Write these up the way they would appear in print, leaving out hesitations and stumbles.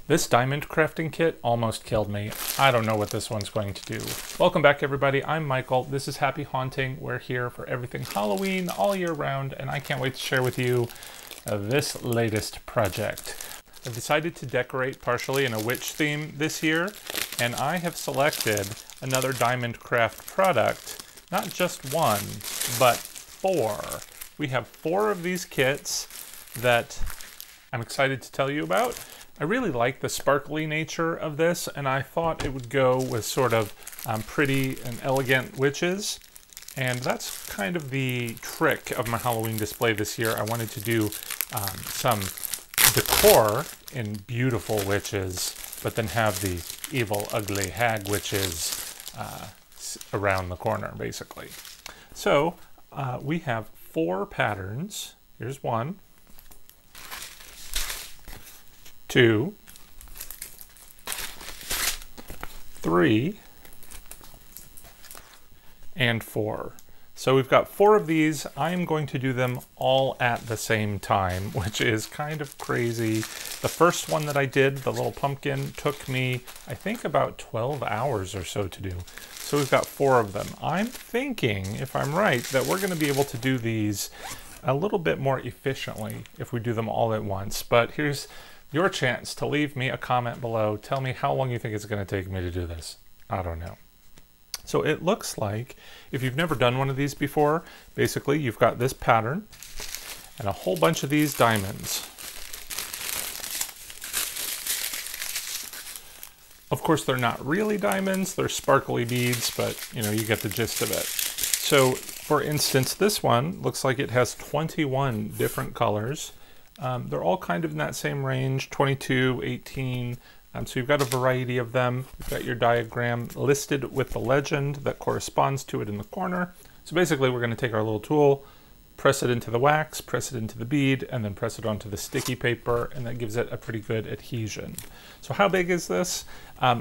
This diamond crafting kit almost killed me. I don't know what this one's going to do. Welcome back everybody, I'm Michael. This is Happy Haunting. We're here for everything Halloween all year round, and I can't wait to share with you this latest project. I've decided to decorate partially in a witch theme this year, and I have selected another diamond craft product. Not just one, but four. We have four of these kits that I'm excited to tell you about. I really like the sparkly nature of this, and I thought it would go with sort of pretty and elegant witches. And that's kind of the trick of my Halloween display this year. I wanted to do some decor in beautiful witches, but then have the evil, ugly hag witches around the corner, basically. So we have four patterns. Here's one, two, three, and four. So we've got four of these. I'm going to do them all at the same time, which is kind of crazy. The first one that I did, the little pumpkin, took me, I think, about 12 hours or so to do. So we've got four of them. I'm thinking, if I'm right, that we're going to be able to do these a little bit more efficiently if we do them all at once. But here's your chance to leave me a comment below. Tell me how long you think it's going to take me to do this. I don't know. So it looks like, if you've never done one of these before, basically you've got this pattern and a whole bunch of these diamonds. Of course, they're not really diamonds, they're sparkly beads, but you know, you get the gist of it. So for instance, this one looks like it has 21 different colors. They're all kind of in that same range, 22, 18. So you've got a variety of them. You've got your diagram listed with the legend that corresponds to it in the corner. So basically we're going to take our little tool, press it into the wax, press it into the bead, and then press it onto the sticky paper, and that gives it a pretty good adhesion. So how big is this?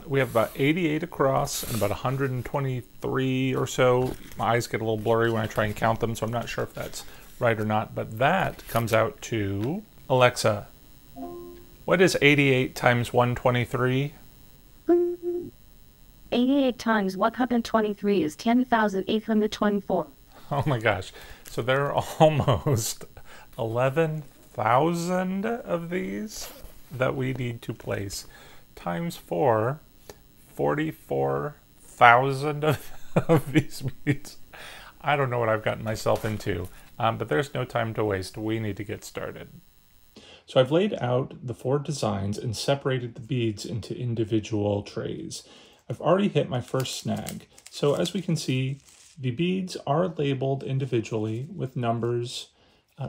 We have about 88 across and about 123 or so. My eyes get a little blurry when I try and count them, so I'm not sure if that's right or not, but that comes out to, Alexa, what is 88 times 123? 88 times 123 is 10,824. Oh my gosh. So there are almost 11,000 of these that we need to place. Times 4, 44,000 of these beads. I don't know what I've gotten myself into, but there's no time to waste. We need to get started. So I've laid out the four designs and separated the beads into individual trays. I've already hit my first snag. So as we can see, the beads are labeled individually with numbers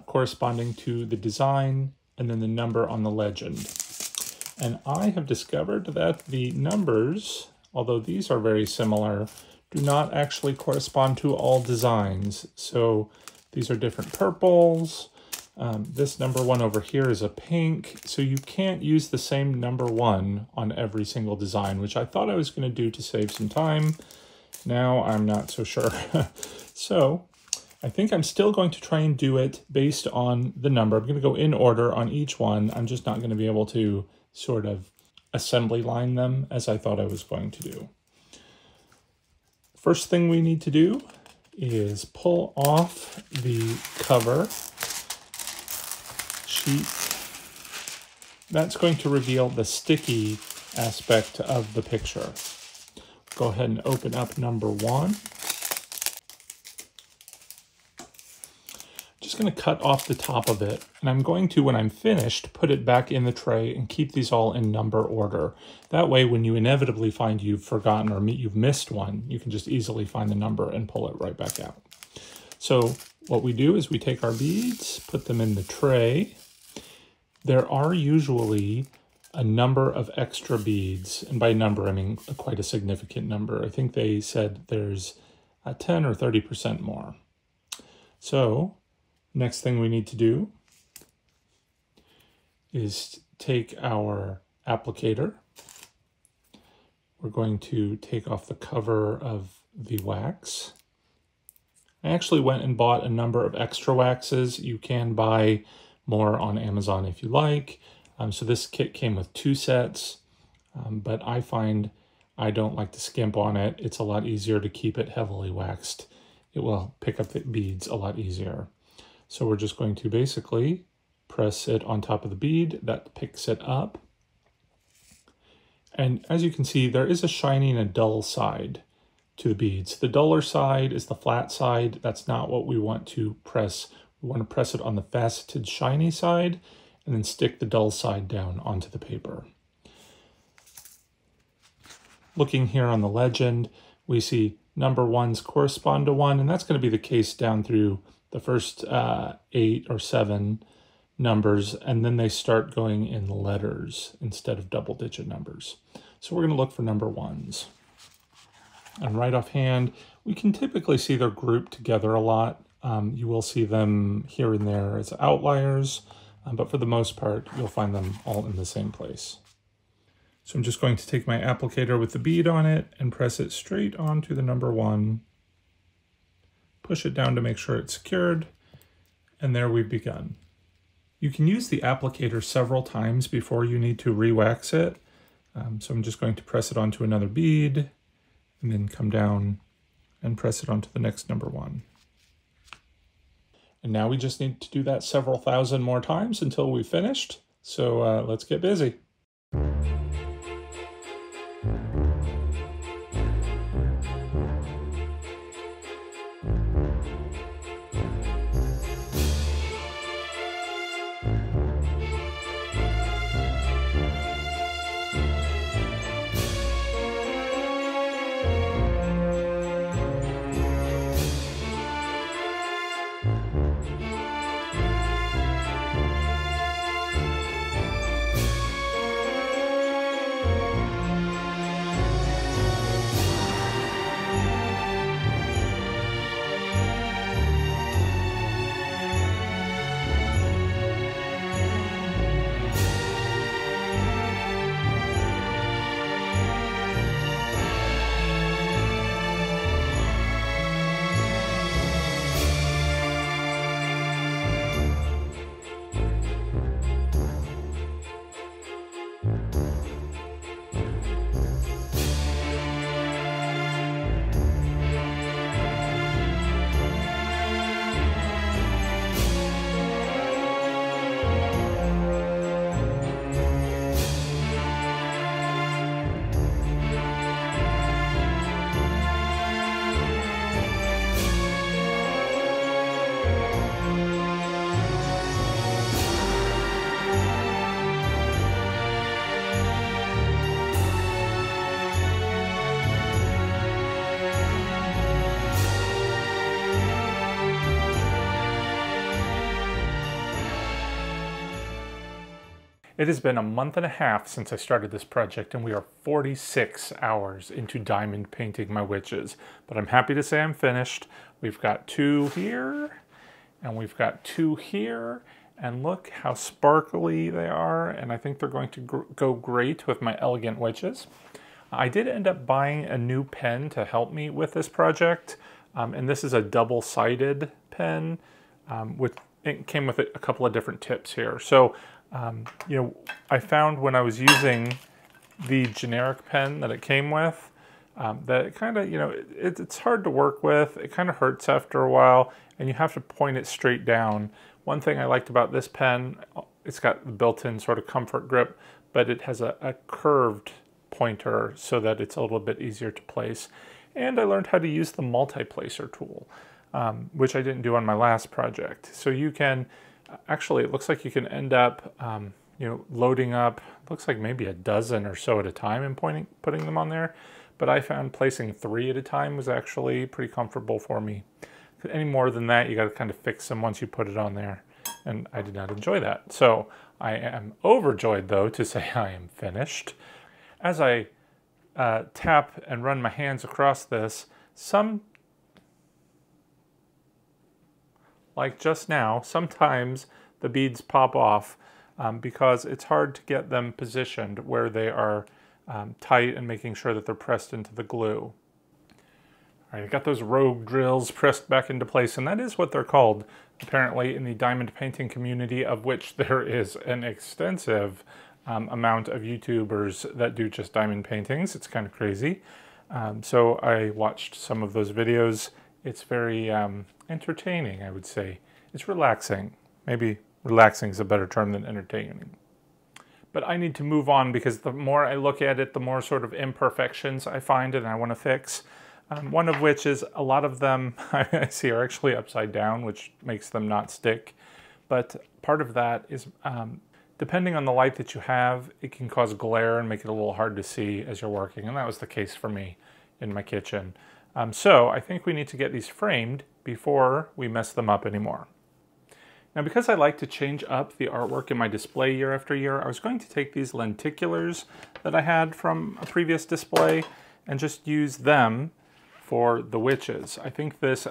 corresponding to the design and then the number on the legend. And I have discovered that the numbers, although these are very similar, do not actually correspond to all designs. So these are different purples. This number one over here is a pink, so you can't use the same number one on every single design, which I thought I was going to do to save some time. Now I'm not so sure. So I think I'm still going to try and do it based on the number. I'm going to go in order on each one. I'm just not going to be able to sort of assembly line them as I thought I was going to do. First thing we need to do is pull off the cover sheet. That's going to reveal the sticky aspect of the picture. Go ahead and open up number one. Just going to cut off the top of it, and I'm going to, when I'm finished, put it back in the tray and keep these all in number order. That way, when you inevitably find you've forgotten or you've missed one, you can just easily find the number and pull it right back out. So what we do is we take our beads, put them in the tray. There are usually a number of extra beads, and by number I mean quite a significant number. I think they said there's 10 or 30% more. So next thing we need to do is take our applicator. We're going to take off the cover of the wax. I actually went and bought a number of extra waxes. You can buy more on Amazon if you like. So this kit came with 2 sets, but I find I don't like to skimp on it. It's a lot easier to keep it heavily waxed. It will pick up the beads a lot easier. So we're just going to basically press it on top of the bead. That picks it up. And as you can see, there is a shiny and a dull side to the beads. The duller side is the flat side. That's not what we want to press. We want to press it on the faceted shiny side and then stick the dull side down onto the paper. Looking here on the legend, we see number 1s correspond to 1, and that's going to be the case down through the first 8 or 7 numbers, and then they start going in letters instead of double-digit numbers. So we're going to look for number 1s. And right offhand, we can typically see they're grouped together a lot. You will see them here and there as outliers, but for the most part, you'll find them all in the same place. So I'm just going to take my applicator with the bead on it and press it straight onto the number 1. Push it down to make sure it's secured, and there we've begun. You can use the applicator several times before you need to re-wax it. So I'm just going to press it onto another bead, and then come down and press it onto the next number 1. And now we just need to do that several thousand more times until we've finished. So let's get busy. It has been a month and a half since I started this project, and we are 46 hours into diamond painting my witches. But I'm happy to say I'm finished. We've got 2 here, and we've got 2 here, and look how sparkly they are, and I think they're going to go great with my elegant witches. I did end up buying a new pen to help me with this project, and this is a double-sided pen. It came with a couple of different tips here. So, you know, I found when I was using the generic pen that it came with, that it kind of, you know, it's hard to work with. It kind of hurts after a while, and you have to point it straight down. One thing I liked about this pen, it's got the built-in sort of comfort grip, but it has a curved pointer so that it's a little bit easier to place. And I learned how to use the multi-placer tool, which I didn't do on my last project. So you can, actually, it looks like you can end up, you know, loading up, looks like maybe a dozen or so at a time and putting them on there. But I found placing 3 at a time was actually pretty comfortable for me. Any more than that, you got to kind of fix them once you put it on there. And I did not enjoy that. So I am overjoyed, though, to say I am finished. As I tap and run my hands across this, like just now, sometimes the beads pop off because it's hard to get them positioned where they are tight and making sure that they're pressed into the glue. All right, I got those rogue drills pressed back into place, and that is what they're called, apparently, in the diamond painting community, of which there is an extensive amount of YouTubers that do just diamond paintings. It's kind of crazy. So I watched some of those videos. It's very entertaining, I would say. It's relaxing. Maybe relaxing is a better term than entertaining. But I need to move on because the more I look at it, the more sort of imperfections I find and I want to fix. One of which is a lot of them I see are actually upside down, which makes them not stick. But part of that is depending on the light that you have, it can cause glare and make it a little hard to see as you're working. And that was the case for me in my kitchen. So I think we need to get these framed before we mess them up anymore. Now, because I like to change up the artwork in my display year after year, I was going to take these lenticulars that I had from a previous display and just use them for the witches. I think this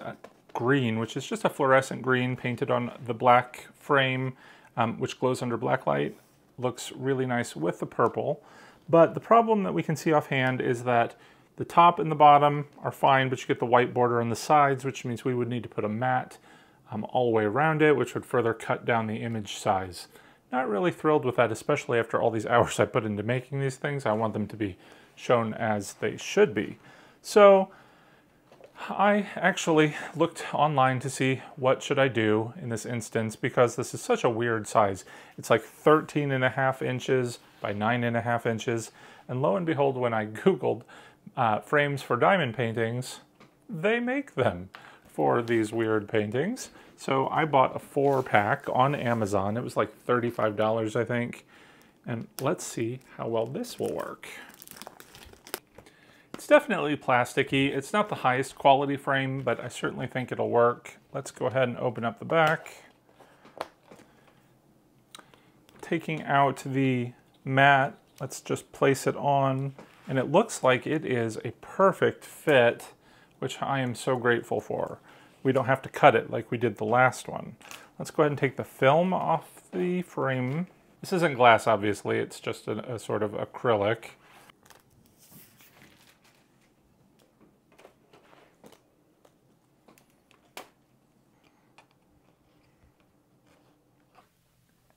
green, which is just a fluorescent green painted on the black frame, which glows under black light, looks really nice with the purple. But the problem that we can see offhand is that the top and the bottom are fine, but you get the white border on the sides, which means we would need to put a matte all the way around it, which would further cut down the image size. Not really thrilled with that, especially after all these hours I put into making these things. I want them to be shown as they should be. So I actually looked online to see what should I do in this instance, because this is such a weird size. It's like 13.5 inches by 9.5 inches. And lo and behold, when I Googled frames for diamond paintings, they make them for these weird paintings. So I bought a 4-pack on Amazon. It was like $35, I think. And let's see how well this will work. It's definitely plasticky. It's not the highest quality frame, but I certainly think it'll work. Let's go ahead and open up the back. Taking out the mat, let's just place it on. And it looks like it is a perfect fit, which I am so grateful for. We don't have to cut it like we did the last one. Let's go ahead and take the film off the frame. This isn't glass, obviously. It's just a sort of acrylic.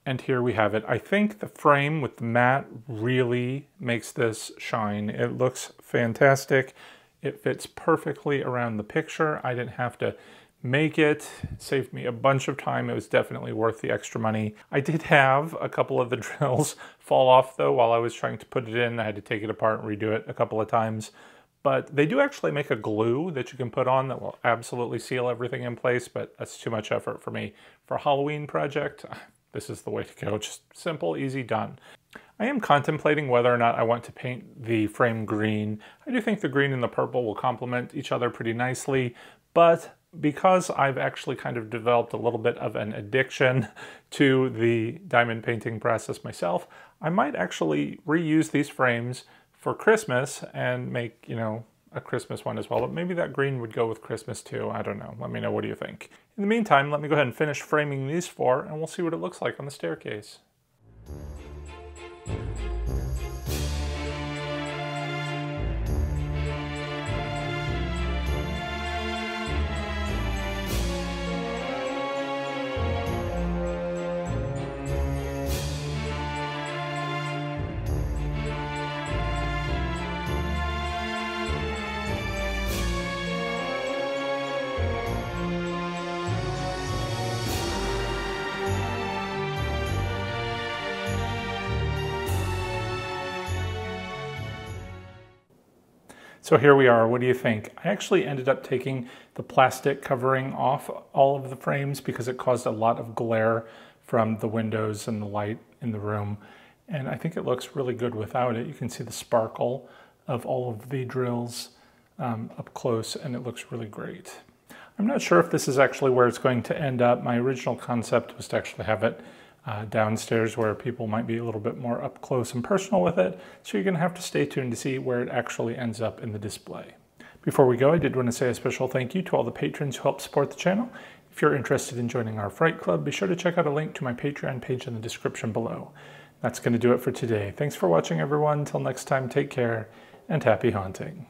And here we have it. I think the frame with the matte really makes this shine. It looks fantastic. It fits perfectly around the picture. I didn't have to make it. It saved me a bunch of time. It was definitely worth the extra money. I did have a couple of the drills fall off though while I was trying to put it in. I had to take it apart and redo it a couple of times. But they do actually make a glue that you can put on that will absolutely seal everything in place, but that's too much effort for me. For a Halloween project, this is the way to go. Just simple, easy, done. I am contemplating whether or not I want to paint the frame green. I do think the green and the purple will complement each other pretty nicely, but because I've actually kind of developed a little bit of an addiction to the diamond painting process myself, I might actually reuse these frames for Christmas and make, you know, a Christmas one as well, but maybe that green would go with Christmas too. I don't know. Let me know. What do you think? In the meantime, let me go ahead and finish framing these 4 and we'll see what it looks like on the staircase. So here we are. What do you think? I actually ended up taking the plastic covering off all of the frames because it caused a lot of glare from the windows and the light in the room. And I think it looks really good without it. You can see the sparkle of all of the drills up close, and it looks really great. I'm not sure if this is actually where it's going to end up. My original concept was to actually have it downstairs where people might be a little bit more up close and personal with it. So you're going to have to stay tuned to see where it actually ends up in the display. Before we go, I did want to say a special thank you to all the patrons who help support the channel. If you're interested in joining our Fright Club, be sure to check out a link to my Patreon page in the description below. That's going to do it for today. Thanks for watching, everyone. Until next time, take care and happy haunting.